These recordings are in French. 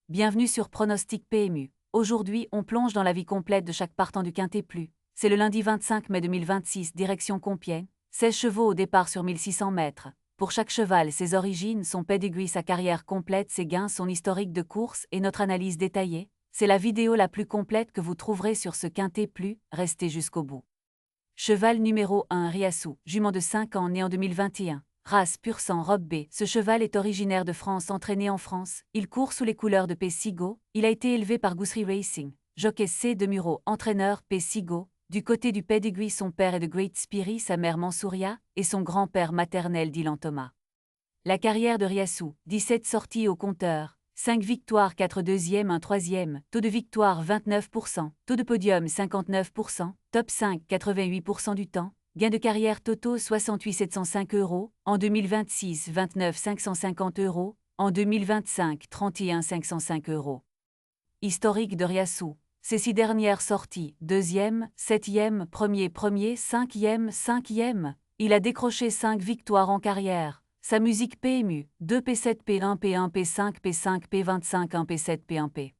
Bienvenue sur Pronostic PMU. Aujourd'hui, on plonge dans la vie complète de chaque partant du Quintet Plus. C'est le lundi 25 mai 2026, direction Compiègne. 16 chevaux au départ sur 1600 mètres. Pour chaque cheval, ses origines, son pedigree, sa carrière complète, ses gains, son historique de course et notre analyse détaillée. C'est la vidéo la plus complète que vous trouverez sur ce Quintet Plus. Restez jusqu'au bout. Cheval numéro 1, Riassou, jument de 5 ans, né en 2021. Race pur sang robe B. Ce cheval est originaire de France, entraîné en France. Il court sous les couleurs de Pessigo. Il a été élevé par Goussery Racing. Jockey C. de Muro, entraîneur Pessigo. Du côté du pedigree, son père est de Great Spirit, sa mère Mansouria, et son grand-père maternel Dylan Thomas. La carrière de Riassou, 17 sorties au compteur. 5 victoires, 4 deuxièmes, 1 troisième, taux de victoire 29%, taux de podium 59%, top 5 88% du temps, gain de carrière totaux 68 705 €, en 2026 29 550 €, en 2025 31 505 €. Historique de Riassou, ces 6 dernières sorties, 2e, 7e, 1er, 5e, 5e, il a décroché 5 victoires en carrière. Sa musique PMU, 2 P7 P1 P1 P5 P5 P25 1 P7 P1 P.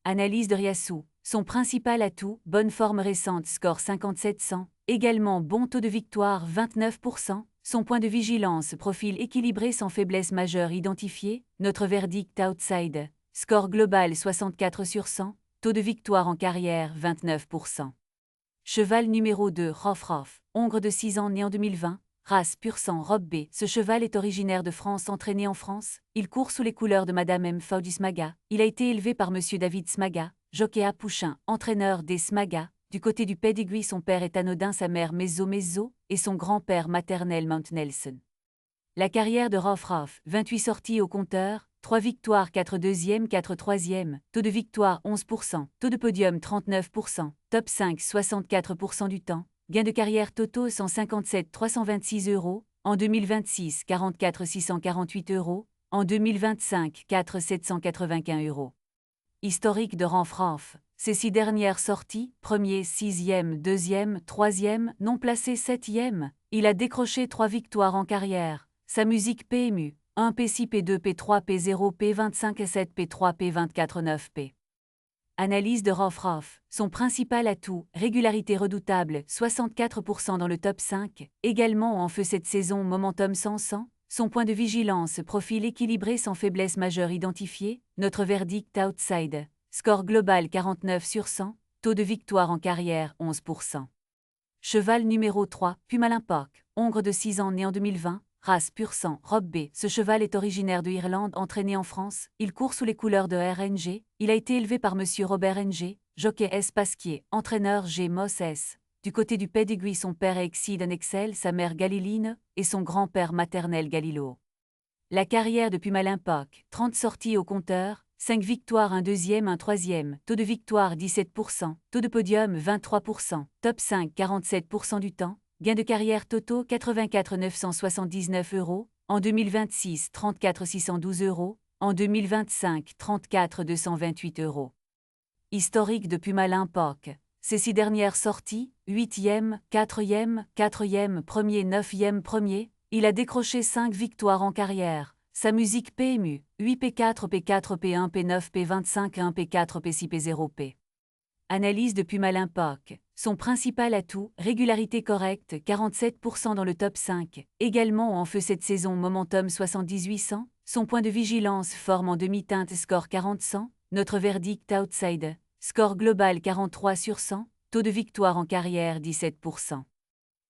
Analyse de Riassou, son principal atout, bonne forme récente, score 5700, également bon taux de victoire 29%, son point de vigilance, profil équilibré sans faiblesse majeure identifiée, notre verdict outside, score global 64 sur 100, taux de victoire en carrière 29%. Cheval numéro 2, Rof, hongre de 6 ans, né en 2020. Race pur sang robe B. Ce cheval est originaire de France, entraîné en France. Il court sous les couleurs de Madame M. Faudi Smaga. Il a été élevé par Monsieur David Smaga, jockey à Pouchin, entraîneur des Smaga. Du côté du pedigree, son père est anodin, sa mère Mezzo et son grand-père maternel Mount Nelson. La carrière de Rof, 28 sorties au compteur, 3 victoires, 4 deuxièmes, 4 troisièmes, taux de victoire 11%, taux de podium 39%, top 5 64% du temps. Gain de carrière totaux 157 326 €, en 2026 44 648 €, en 2025 4 781 €. Historique de Rof, ces 6 dernières sorties, 1er, 6e, 2e, 3e, non placé 7e, il a décroché 3 victoires en carrière. Sa musique PMU, 1 P6 P2 P3 P0 P25 P7 P3 P24 9P. Analyse de Rof, son principal atout, régularité redoutable, 64% dans le top 5, également en feu cette saison momentum 100, son point de vigilance, profil équilibré sans faiblesse majeure identifiée, notre verdict outside, score global 49 sur 100, taux de victoire en carrière 11%. Cheval numéro 3, Pumalin Park, hongre de 6 ans, né en 2020. Race pur sang, robe B. Ce cheval est originaire de Irlande, entraîné en France. Il court sous les couleurs de RNG. Il a été élevé par Monsieur Robert NG, jockey S. Pasquier, entraîneur G. Moss S. Du côté du pedigree, son père est Exceed Excel, sa mère Galiline, et son grand-père maternel Galilo. La carrière de Pumalin Park, 30 sorties au compteur, 5 victoires, 1 deuxième, 1 troisième, taux de victoire 17%, taux de podium 23%, top 5 47% du temps. Gain de carrière totaux 84 979 €, en 2026 34 612 €, en 2025 34 228 €. Historique de Pumalin Park. Ces 6 dernières sorties, 8e, 4e, 4e, 1er, 9e, 1er, il a décroché 5 victoires en carrière. Sa musique PMU, 8 P4 P4 P1 P9 P25 1 P4 P6 P0 P. Analyse de Pumalin Park. Son principal atout, régularité correcte, 47% dans le top 5, également en feu cette saison momentum 7800, son point de vigilance forme en demi-teinte score 40-100, notre verdict outside, score global 43 sur 100, taux de victoire en carrière 17%.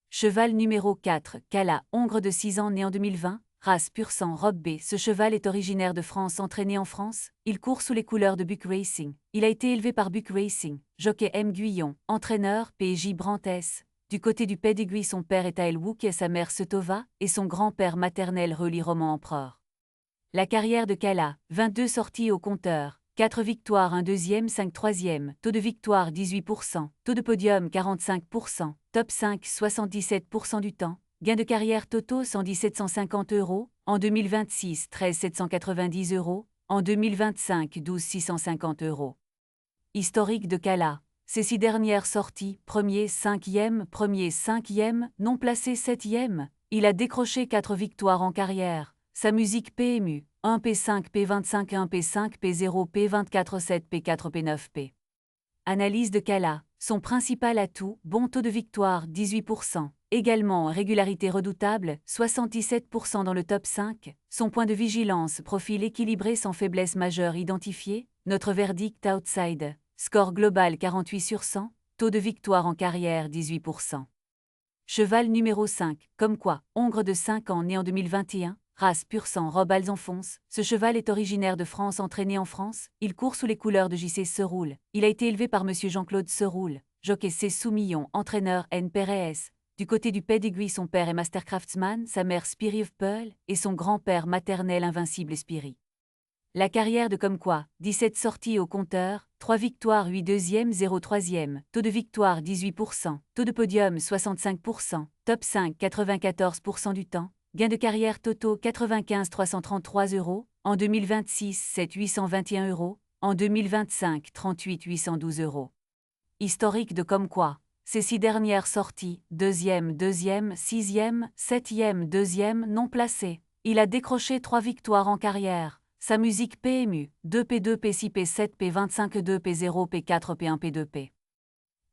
Cheval numéro 4, Kala, hongre de 6 ans, né en 2020. Race pur sang robe B. Ce cheval est originaire de France, entraîné en France. Il court sous les couleurs de Buck Racing. Il a été élevé par Buck Racing, jockey M. Guyon, entraîneur PJ Brantes. Du côté du pedigree, son père est Ael Wook et sa mère Setova, et son grand-père maternel Reli Roman Empereur. La carrière de Kala, 22 sorties au compteur, 4 victoires, 1 deuxième, 5 troisième, taux de victoire 18%, taux de podium 45%, top 5 77% du temps. Gain de carrière totaux 110 750 €, en 2026 13 790 €, en 2025 12 650 €. Historique de Kala. Ces 6 dernières sorties, 1er, 5e, non placé 7e, il a décroché 4 victoires en carrière. Sa musique PMU, 1 P5 P25 1 P5 P0 P24 7 P4 P9 P. Analyse de Kala. Son principal atout, bon taux de victoire 18%. Également régularité redoutable 77% dans le top 5. Son point de vigilance, profil équilibré sans faiblesse majeure identifiée. Notre verdict outside. Score global 48 sur 100. Taux de victoire en carrière 18%. Cheval numéro 5, comme quoi, hongre de 5 ans né en 2021, race pur sang robe alzenfonce. Ce cheval est originaire de France, entraîné en France. Il court sous les couleurs de JC Seroul. Il a été élevé par Monsieur Jean-Claude Seroul, jockey C. Soumillon, entraîneur N. Perez. Du côté du pedigree, son père est Master Craftsman, sa mère Spirit of Pearl, et son grand-père maternel Invincible Spirit. La carrière de comme quoi, 17 sorties au compteur, 3 victoires 8 deuxièmes 0 troisième, taux de victoire 18%, taux de podium 65%, top 5 94% du temps, gain de carrière totaux 95 333 €, en 2026 7 821 €, en 2025 38 812 €. Historique de comme quoi, ces 6 dernières sorties, deuxième, sixième, septième, deuxième non placé. Il a décroché 3 victoires en carrière. Sa musique PMU, 2P2 P6 P7 P25 2 P0 P4 P1 P2 P.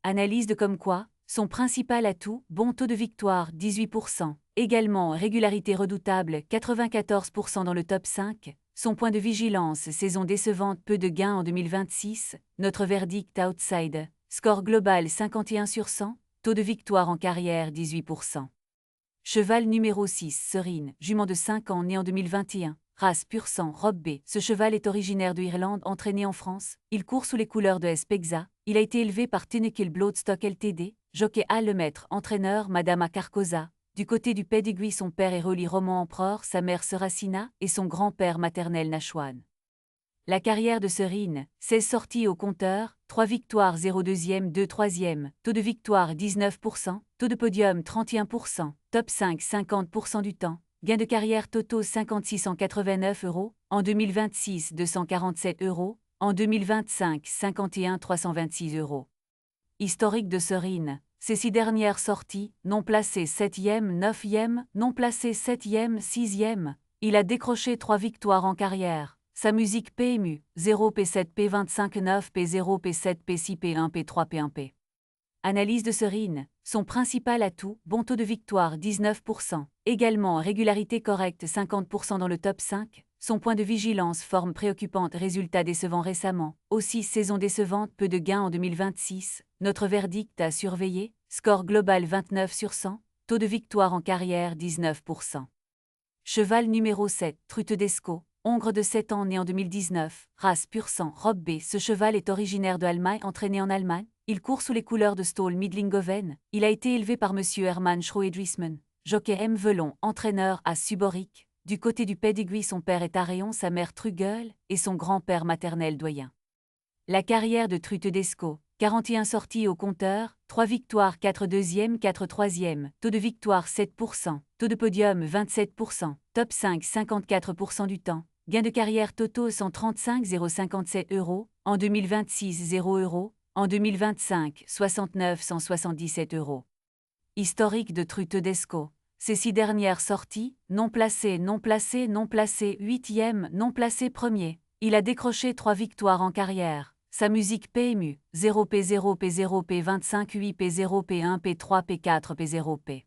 Analyse de comme quoi, son principal atout, bon taux de victoire 18%, également régularité redoutable 94% dans le top 5, son point de vigilance saison décevante peu de gains en 2026, notre verdict outside, score global 51 sur 100, taux de victoire en carrière 18%. Cheval numéro 6, Serine, jument de 5 ans né en 2021. Race pur sang, robe B. Ce cheval est originaire de Irlande, entraîné en France. Il court sous les couleurs de Spegza. Il a été élevé par Tenekil Bloodstock Ltd. Jockey A. Lemaître, entraîneur Madame A. Carcosa. Du côté du pedigree, son père est Rolly Roman Empereur, sa mère Seracina et son grand-père maternel Nashwan. La carrière de Serine, 16 sorties au compteur, 3 victoires 0 deuxième 2 troisième, taux de victoire 19%, taux de podium 31%, top 5 50% du temps. Gain de carrière totaux 56 189 €, en 2026 247 €, en 2025 51 326 €. Historique de Serine, ces 6 dernières sorties, non placé 7e, 9e, non placé 7e, 6e, il a décroché 3 victoires en carrière. Sa musique PMU, 0 P7 P25 9 P0 P7 P6 P1 P3 P1 P. Analyse de Serine, son principal atout, bon taux de victoire 19%, également régularité correcte 50% dans le top 5, son point de vigilance forme préoccupante résultat décevant récemment, aussi saison décevante peu de gains en 2026, notre verdict à surveiller, score global 29 sur 100, taux de victoire en carrière 19%. Cheval numéro 7, Trute d'Escaut, hongre de 7 ans né en 2019, race pur sang, robe B. Ce cheval est originaire de Allemagne, entraîné en Allemagne. Il court sous les couleurs de Stål Midlingoven. Il a été élevé par Monsieur Hermann Schroedrisman, jockey M. Velon, entraîneur à Suboric. Du côté du pedigree, son père est Aréon, sa mère Trugel et son grand-père maternel Doyen. La carrière de Trute d'Escaut, 41 sorties au compteur, 3 victoires 4 deuxièmes 4 troisièmes, taux de victoire 7%, taux de podium 27%, top 5 54% du temps, gain de carrière totaux 135 057 €, en 2026 0 €, en 2025 69 177 €. Historique de Trute d'Escaut. Ces 6 dernières sorties, non placé, non placé, non placé, 8e, non placé premier. Il a décroché 3 victoires en carrière. Sa musique PMU, 0 P0 P0 P25 8 P0 P1 P3 P4 P0 P.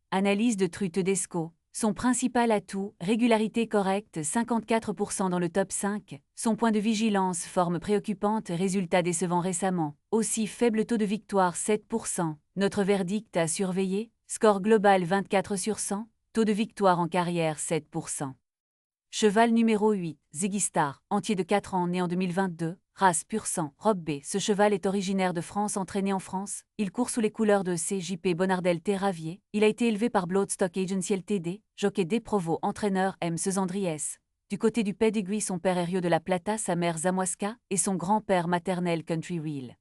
Analyse de Trute d'Escaut. Son principal atout, régularité correcte 54% dans le top 5, son point de vigilance forme préoccupante résultat décevant récemment, aussi faible taux de victoire 7%, notre verdict à surveiller, score global 24 sur 100, taux de victoire en carrière 7%. Cheval numéro 8, Ziggy Star, entier de 4 ans né en 2022, race pur sang, robe B. Ce cheval est originaire de France, entraîné en France. Il court sous les couleurs de CJP Bonardel Terravier. Il a été élevé par Bloodstock Agency Ltd, jockey D. Provo, entraîneur M. Sezandries. Du côté du pedigree, son père est Rio de la Plata, sa mère Zamoiska et son grand-père maternel Country Wheel.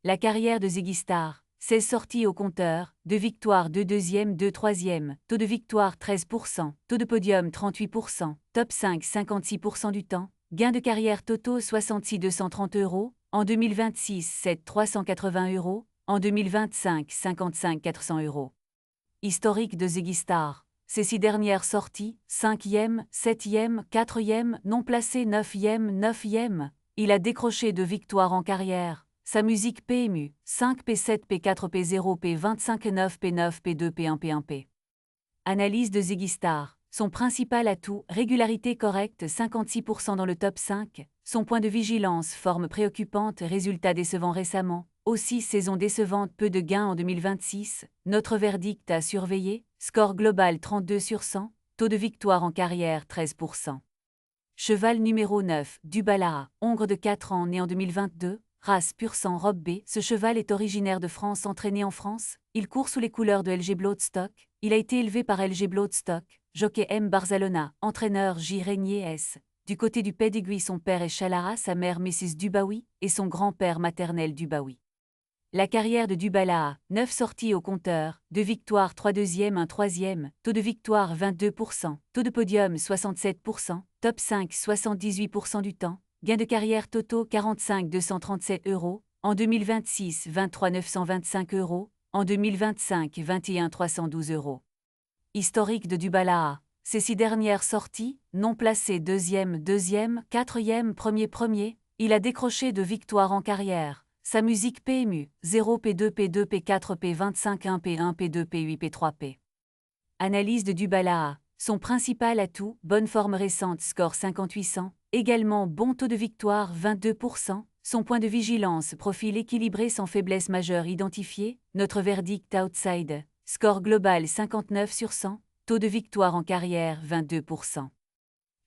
La carrière de Ziggy Star, 16 sorties au compteur, 2 victoires 2 deuxièmes 2 troisièmes, taux de victoire 13%, taux de podium 38%, top 5 56% du temps, gain de carrière totaux 66 230 €, en 2026 7 380 €, en 2025 55 400 €. Historique de Ziggy Star. Ses 6 dernières sorties, 5e, 7e, 4e, non placé 9e, 9e. Il a décroché 2 victoires en carrière. Sa musique PMU, 5 P7 P4 P0 P25 9 P9 P2 P1 P1 P. Analyse de Ziggy Star. Son principal atout, régularité correcte 56% dans le top 5. Son point de vigilance, forme préoccupante, résultat décevant récemment. Aussi saison décevante, peu de gains en 2026. Notre verdict à surveiller, score global 32 sur 100, taux de victoire en carrière 13%. Cheval numéro 9, Dubala, hongre de 4 ans né en 2022, race pur sang robe B. Ce cheval est originaire de France, entraîné en France. Il court sous les couleurs de LG Bloodstock. Il a été élevé par LG Bloodstock. Jockey M. Barzalona, entraîneur J. Régnier S. Du côté du pedigree, son père est Chalara, sa mère Mrs. Dubaoui, et son grand-père maternel Dubaoui. La carrière de Dubala, 9 sorties au compteur, 2 victoires, 3 deuxièmes, 1 troisième, taux de victoire 22%, taux de podium 67%, top 5 78% du temps, gain de carrière totaux 45 237 €, en 2026 23 925 €, en 2025 21 312 €. Historique de Dubala, ses 6 dernières sorties, non placé deuxième, deuxième, quatrième, premier, il a décroché 2 victoires en carrière. Sa musique PMU, 0 P2 P2 P4 P25 1 P1 P2 P8 P3 P. Analyse de Dubala, son principal atout, bonne forme récente, score 5800, également bon taux de victoire 22%, son point de vigilance, profil équilibré sans faiblesse majeure identifiée, notre verdict outside, score global 59 sur 100, taux de victoire en carrière 22%.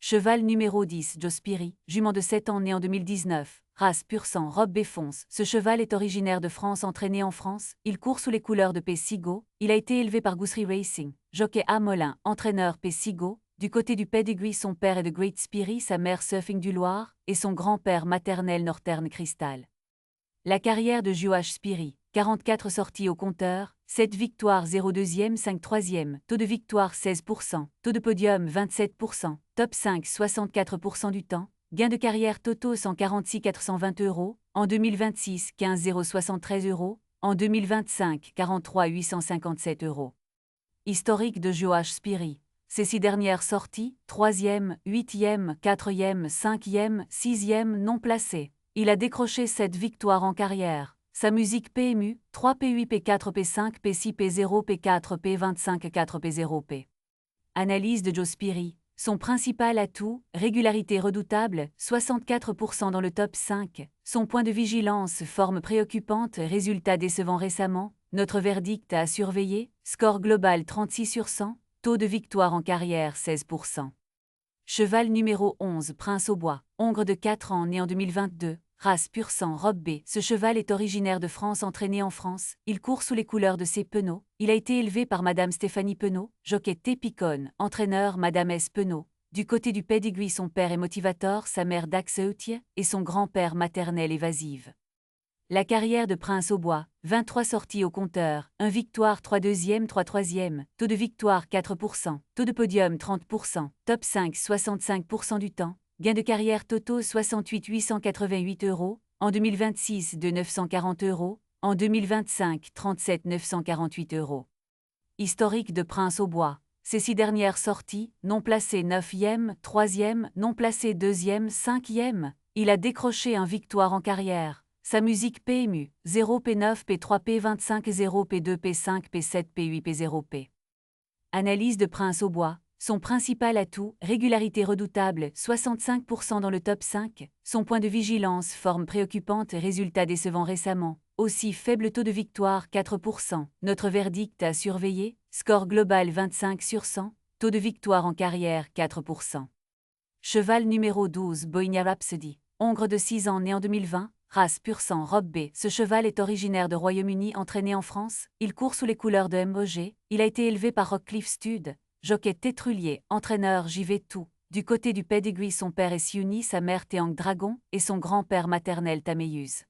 Cheval numéro 10, Jospiri, jument de 7 ans né en 2019, race pur sang robe B fonce. Ce cheval est originaire de France, entraîné en France. Il court sous les couleurs de Pessigo. Il a été élevé par Goussery Racing. Jockey A. Molin, entraîneur Pessigo. Du côté du pedigree, son père est de Great Spirit, sa mère Surfing du Loir, et son grand-père maternel Northern Crystal. La carrière de Joach Spiri, 44 sorties au compteur, 7 victoires 0 deuxième 5 troisième, taux de victoire 16%, taux de podium 27%, top 5 64% du temps, gain de carrière totaux 146 420 €, en 2026 15 073 €, en 2025 43 857 €. Historique de Joach Spiri. Ses 6 dernières sorties, 3e, 8e, 4e, 5e, 6e non placé. Il a décroché 7 victoires en carrière. Sa musique PMU, 3 P8 P4 P5 P6 P0 P4 P25 4 P0 P. Analyse de Jospiri. Son principal atout, régularité redoutable, 64% dans le top 5. Son point de vigilance, forme préoccupante, résultat décevant récemment. Notre verdict à surveiller, score global 36 sur 100, taux de victoire en carrière 16%. Cheval numéro 11, Prince au Bois, hongre de 4 ans né en 2022, race pur sang robe B. Ce cheval est originaire de France, entraîné en France. Il court sous les couleurs de ses Penaud. Il a été élevé par Madame Stéphanie Penaud, jockey Tépicone, entraîneur Madame S. Penaud. Du côté du pedigree, son père est motivateur, sa mère Dax Eutier, et son grand-père maternel évasive. La carrière de Prince au Bois, 23 sorties au compteur, 1 victoire 3 deuxième 3 troisième, taux de victoire 4%, taux de podium 30%, top 5 65% du temps, gain de carrière totaux 68 888 €, en 2026 de 940 €, en 2025 37 948 €. Historique de Prince au Bois. Ses 6 dernières sorties, non placé 9e, 3e, non placé 2e, 5e, il a décroché 1 victoire en carrière. Sa musique PMU, 0 P9 P3 P25 0 P2 P5 P7 P8 P0 P. Analyse de Prince au Bois. Son principal atout, régularité redoutable, 65% dans le top 5. Son point de vigilance, forme préoccupante, résultat décevant récemment. Aussi faible taux de victoire, 4%. Notre verdict à surveiller, score global 25 sur 100, taux de victoire en carrière 4%. Cheval numéro 12, Bohemia Rhapsody, hongre de 6 ans né en 2020. Race pur sang robe B. Ce cheval est originaire de Royaume-Uni, entraîné en France. Il court sous les couleurs de MOG. Il a été élevé par Rockcliffe Stud. Jockey Tétrulier, entraîneur JV Tout. Du côté du pedigree, son père est Siuni, sa mère Teang Dragon, et son grand-père maternel Taméus.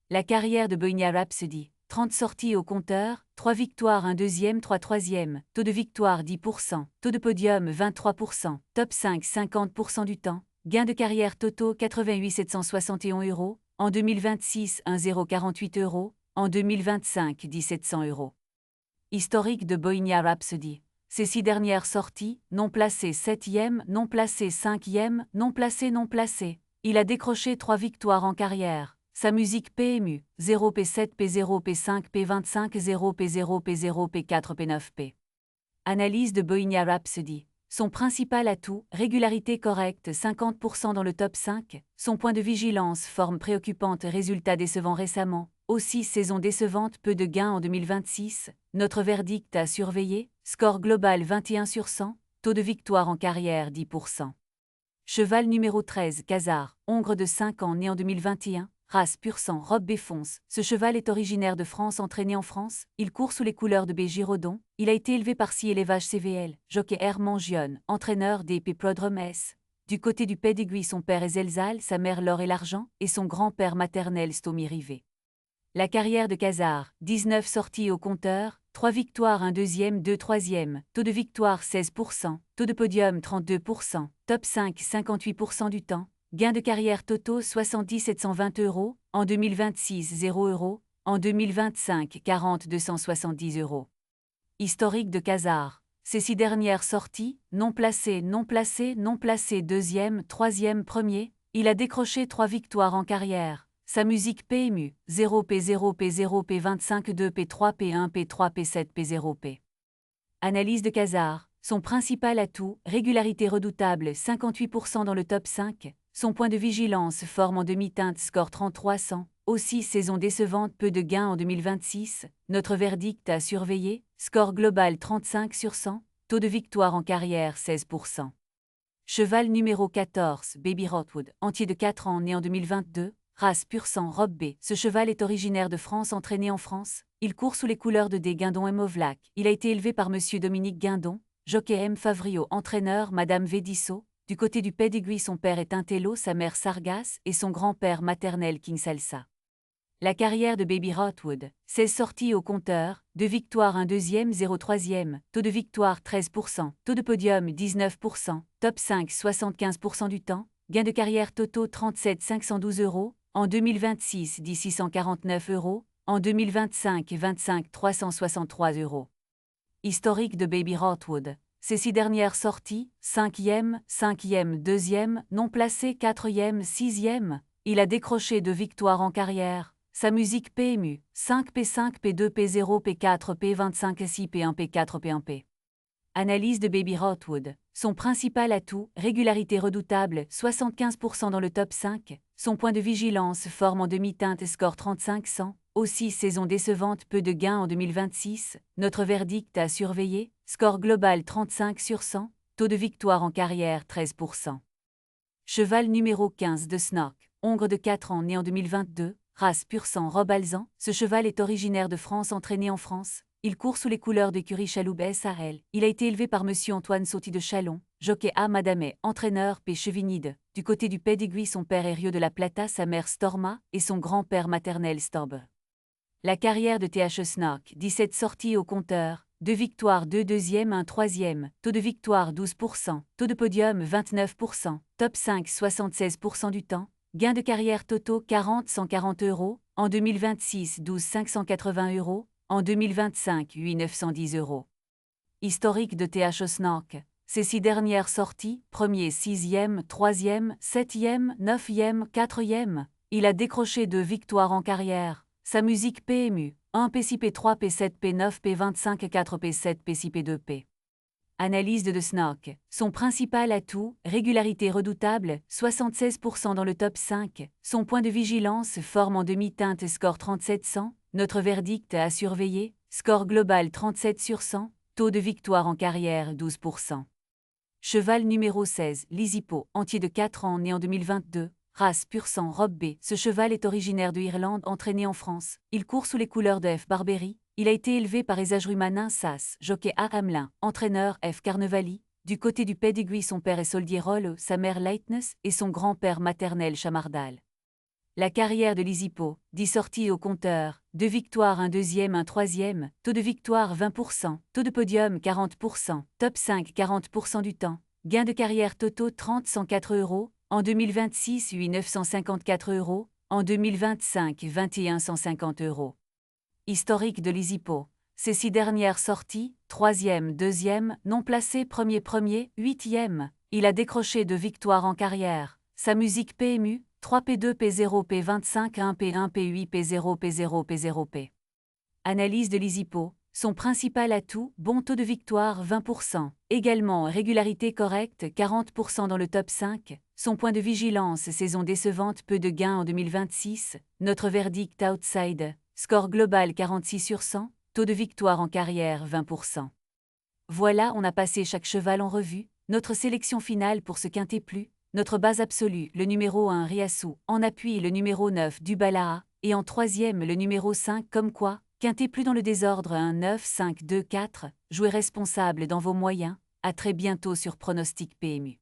La carrière de Bohemia Rhapsody. 30 sorties au compteur, 3 victoires, 1 deuxième, 3 troisième, taux de victoire 10%, taux de podium 23%, top 5 50% du temps, gain de carrière totaux 88 761 €, en 2026 1 048 €, en 2025 1700 €. Historique de Bohemia Rhapsody. Ses 6 dernières sorties, non placé 7e, non placé 5e, non placé non placé. Il a décroché 3 victoires en carrière. Sa musique PMU, 0P7, P0, P5, P25, 0, P0, P0, P4, P9P. Analyse de Bohemia Rhapsody. Son principal atout, régularité correcte 50% dans le top 5, son point de vigilance, forme préoccupante, résultat décevant récemment, aussi saison décevante, peu de gains en 2026, notre verdict à surveiller, score global 21 sur 100, taux de victoire en carrière 10%. Cheval numéro 13, Khazar, hongre de 5 ans né en 2021, race pur sang, robe béfonce. Ce cheval est originaire de France, entraîné en France. Il court sous les couleurs de B. Giraudon. Il a été élevé par Si Élevage CVL, jockey Herman Gionne, entraîneur des Prodrome S. Du côté du pedigree, son père est Zelzal, sa mère l'or et l'argent, et son grand-père maternel Stomy Rivet. La carrière de Khazar, 19 sorties au compteur, 3 victoires, 1 deuxième, 2 troisième, taux de victoire 16%, taux de podium 32%, top 5 58% du temps, gain de carrière totaux 70 720 €, en 2026 0 €, en 2025 40 270 €. Historique de Khazar. Ses 6 dernières sorties, non placé, non placé, non placé, deuxième, troisième, premier, il a décroché 3 victoires en carrière. Sa musique PMU, 0P0, P0, P25, 2, P3, P1, P3, P7, P0P. Analyse de Khazar. Son principal atout, régularité redoutable, 58% dans le top 5. Son point de vigilance, forme en demi-teinte, score 3300. Aussi saison décevante, peu de gains en 2026. Notre verdict à surveiller, score global 35 sur 100. Taux de victoire en carrière 16%. Cheval numéro 14, Baby Rotwood, entier de 4 ans né en 2022. Race pur sang, robe B. Ce cheval est originaire de France, entraîné en France. Il court sous les couleurs de D. Guindon et Mauvelac. Il a été élevé par Monsieur Dominique Guindon, jockey M. Favrio, entraîneur Madame Védissot. Du côté du pedigree, son père est Intello, sa mère Sargas et son grand-père maternel King Salsa. La carrière de Baby Rotwood, 16 sorties au compteur, 2 victoires, 1 deuxième, 0 troisième, taux de victoire 13%, taux de podium 19%, top 5 75% du temps, gain de carrière totaux 37 512 €, en 2026 10 649 €, en 2025 25 363 €. Historique de Baby Rotwood. Ses 6 dernières sorties, 5e, 5e, 2e, non placé 4e, 6e, il a décroché 2 victoires en carrière. Sa musique PMU, 5P5, P2, P0, P4, P25, 6, P1, P4, P1P. Analyse de Baby Rotwood. Son principal atout, régularité redoutable, 75% dans le top 5. Son point de vigilance, forme en demi-teinte, score 3500. Aussi saison décevante, peu de gains en 2026. Notre verdict à surveiller, score global 35 sur 100. Taux de victoire en carrière 13%. Cheval numéro 15 de Snork, hongre de 4 ans né en 2022. Race pur sang, robe alezan. Ce cheval est originaire de France, entraîné en France. Il court sous les couleurs d'écurie Chaloub SARL. Il a été élevé par Monsieur Antoine Sauty de Chalon, jockey A. Madamet, entraîneur P. Chevinide. Du côté du pedigree, son père est Rio de la Plata, sa mère Storma et son grand-père maternel Storbe. La carrière de TH Snork, 17 sorties au compteur, 2 victoires, 2 deuxièmes, 1 troisième, taux de victoire 12%, taux de podium 29%, top 5 76% du temps, gain de carrière totaux 40 140 €, en 2026 12 580 €, en 2025 8 910 €. Historique de TH Snork. Ses 6 dernières sorties, 1er, 6e, 3e, 7e, 9e, 4e, il a décroché 2 victoires en carrière. Sa musique PMU, 1 P6, P3, P7, P9, P25, 4 P7, P6, P2P. Analyse de Snork. Son principal atout, régularité redoutable, 76% dans le top 5. Son point de vigilance, forme en demi-teinte, score 3700. Notre verdict à surveiller, score global 37 sur 100. Taux de victoire en carrière 12%. Cheval numéro 16, Lisipo, entier de 4 ans né en 2022. Race pur sang, robe B. Ce cheval est originaire de Irlande, entraîné en France. Il court sous les couleurs de F. Barberry. Il a été élevé par Esagrumanin Sass, jockey A. Hamelin, entraîneur F. Carnevali. Du côté du pedigree, son père est Soldier Roll, sa mère Lightness et son grand-père maternel Chamardal. La carrière de Lisipo, 10 sorties au compteur, 2 victoires, 1 deuxième, 1 troisième, taux de victoire 20%, taux de podium 40%, top 5 40% du temps, gain de carrière totaux 30 104 €, en 2026 8 954 €, en 2025 21 150 €. Historique de Lisipo. Ses 6 dernières sorties, 3e, 2e, non placé premier, 8e. Il a décroché 2 victoires en carrière. Sa musique PMU, 3P2, P0, P25, 1P1, P8, P0, P0, P0, P. Analyse de l'Isipo. Son principal atout, bon taux de victoire 20%. Également régularité correcte 40% dans le top 5. Son point de vigilance, saison décevante, peu de gains en 2026. Notre verdict outside. Score global 46 sur 100. Taux de victoire en carrière 20%. Voilà, on a passé chaque cheval en revue. Notre sélection finale pour ce quintet plus. Notre base absolue, le numéro 1 Riasu. En appui, le numéro 9 Dubalaha. Et en troisième, le numéro 5 comme quoi. Quintet plus dans le désordre 1, 9, 5, 2, 4. Jouez responsable dans vos moyens. À très bientôt sur Pronostic PMU.